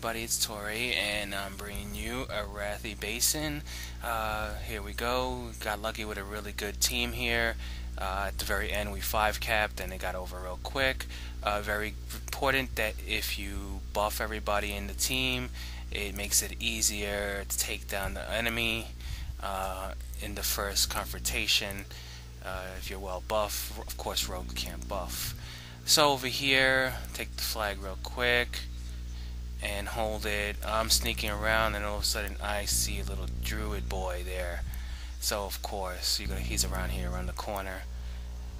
everybody, it's Toray, and I'm bringing you Arathi Basin. Here we go. Got lucky with a really good team here. At the very end, we 5-capped, and it got over real quick. Very important that if you buff everybody in the team, it makes it easier to take down the enemy in the first confrontation. If you're well buff, of course, rogue can't buff. So over here, take the flag real quick and hold it. I'm sneaking around, and all of a sudden I see a little druid boy there. So of course he's around here, around the corner.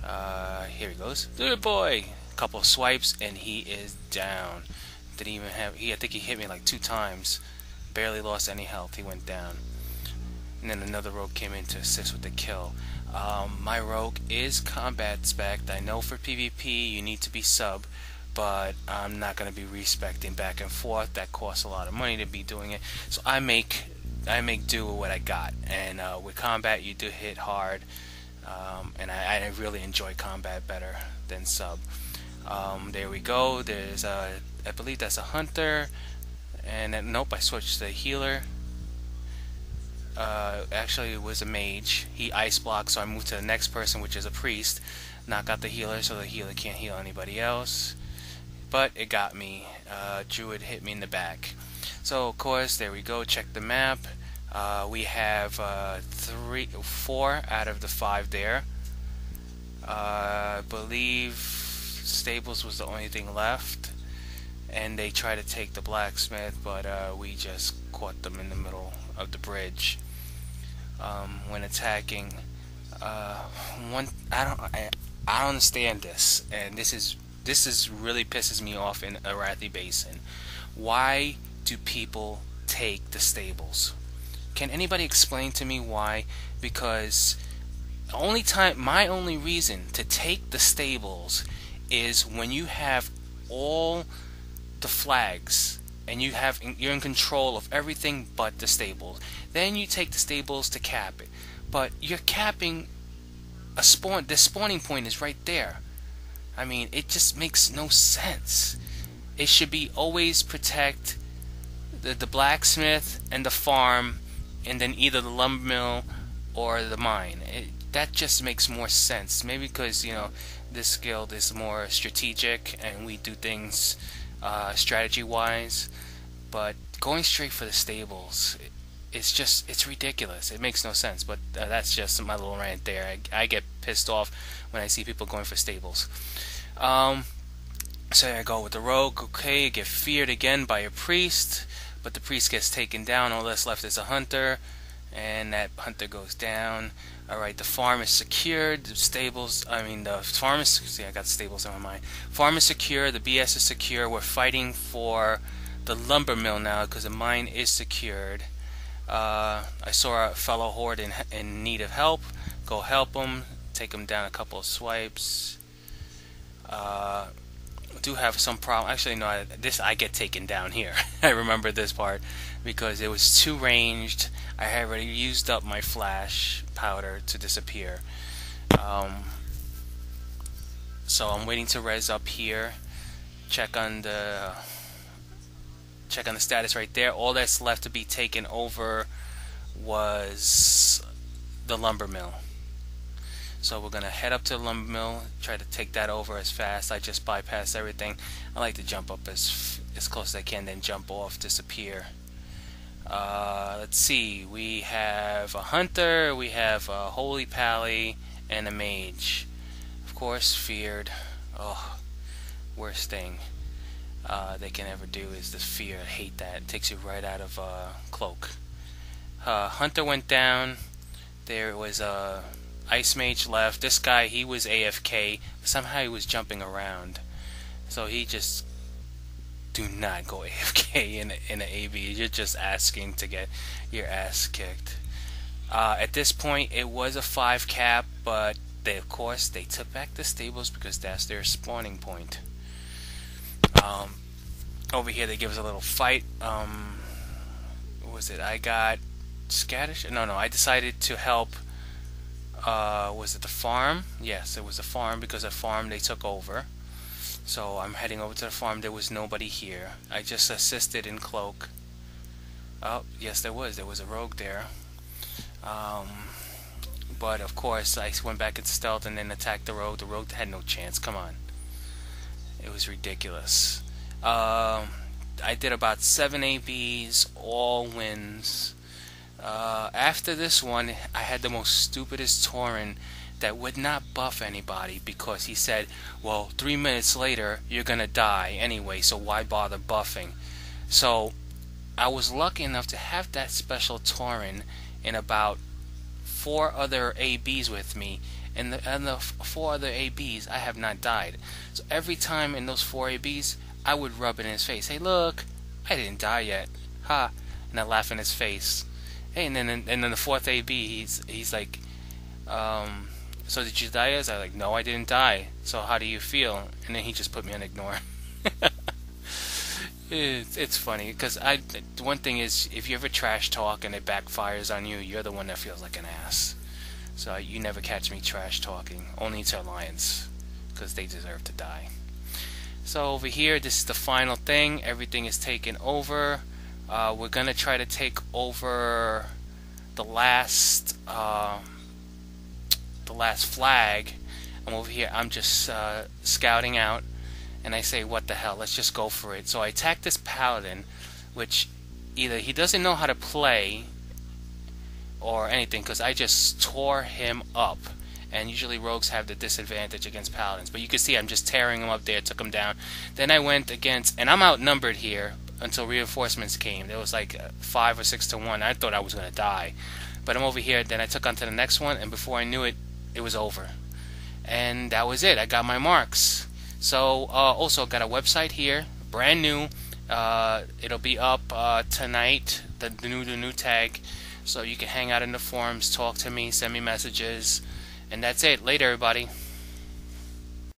Here he goes, druid boy. Couple of swipes, and he is down. Didn't even have. I think he hit me like 2 times. Barely lost any health. He went down. And then another rogue came in to assist with the kill. My rogue is combat spec'd. I know for PvP you need to be sub, but I'm not going to be respecting back and forth. That costs a lot of money to be doing it. So I make do with what I got. And with combat you do hit hard, and I really enjoy combat better than sub. There we go. There's I believe that's a hunter, and then, nope, I switched to healer. Actually it was a mage. He ice blocked, so I moved to the next person, which is a priest. Knock out the healer so the healer can't heal anybody else. But it got me. Druid hit me in the back. So of course, there we go. Check the map. We have 4 out of the 5 there. I believe stables was the only thing left, and they tried to take the blacksmith, but we just caught them in the middle of the bridge. When attacking, I don't understand this, and this is really pisses me off in Arathi Basin. Why do people take the stables? Can anybody explain to me why? Because my only reason to take the stables is when you have all the flags and you're in control of everything but the stables. Then you take the stables to cap it. But you're capping a spawn. The spawning point is right there. I mean, it just makes no sense. It should be always protect the blacksmith and the farm, and then either the lumber mill or the mine. That just makes more sense. Maybe because, you know, this guild is more strategic and we do things strategy wise, but going straight for the stables, it's ridiculous. It makes no sense. But that's just my little rant there. I get pissed off when I see people going for stables. So I go with the rogue. Okay, get feared again by a priest, but the priest gets taken down. All that's left is a hunter, and that hunter goes down. Alright, the farm is secured. The farm is... See, I got stables in my mind. Farm is secure. The BS is secure. We're fighting for the lumber mill now because the mine is secured. I saw a fellow horde in need of help. Go help him. Take him down a couple of swipes. Do have some problem. Actually, no. I get taken down here. I remember this part because it was too ranged. I had already used up my flash powder to disappear. So I'm waiting to res up here. Check on the status right there. All that's left to be taken over was the lumber mill. So we're gonna head up to the lumber mill, try to take that over as fast. I just bypass everything. I like to jump up as close as I can, then jump off, disappear. Let's see. We have a hunter, we have a holy pally, and a mage. Of course, feared. Oh, worst thing they can ever do is the fear. I hate that. It takes you right out of cloak. Hunter went down. There was a ice mage left. This guy, he was AFK. Somehow he was jumping around. So he just... Do not go AFK in an AV. You're just asking to get your ass kicked. At this point, it was a 5-cap, but of course they took back the stables because that's their spawning point. Over here, they give us a little fight. What was it? I got scattered. No, I decided to help. Was it the farm? Yes, it was the farm because the farm they took over. So I'm heading over to the farm. There was nobody here. I just assisted in cloak. Oh, yes, there was. There was a rogue there. But of course, I went back into stealth and then attacked the rogue. The rogue had no chance. Come on. It was ridiculous. I did about 7 ABs, all wins. After this one, I had the most stupidest Tauren that would not buff anybody because he said, well, 3 minutes later, you're going to die anyway, so why bother buffing? So I was lucky enough to have that special Tauren in about 4 other ABs with me, and the 4 other ABs I have not died. So every time in those 4 ABs I would rub it in his face. Hey, look, I didn't die yet, ha! And I laugh in his face. Hey, and then the 4th AB he's like, so did you die? I was like, no, I didn't die. So how do you feel? And then he just put me on ignore. It's funny because one thing is, if you ever trash talk and it backfires on you, you're the one that feels like an ass. So you never catch me trash talking, only to Alliance, because they deserve to die. So over here, this is the final thing. Everything is taken over. We're gonna try to take over the last flag. I'm over here. I'm just scouting out. And I say, what the hell, let's just go for it. So I attack this paladin, which either he doesn't know how to play or anything, because I just tore him up. And usually rogues have the disadvantage against paladins. But you can see I'm just tearing him up there, took him down. Then I went against, and I'm outnumbered here until reinforcements came. There was like 5 or 6 to 1. I thought I was going to die. But I'm over here, then I took on to the next one, and before I knew it, it was over. And that was it. I got my marks. So also got a website here, brand new. It'll be up tonight, the new tag, so you can hang out in the forums, talk to me, send me messages, and that's it. Later, everybody.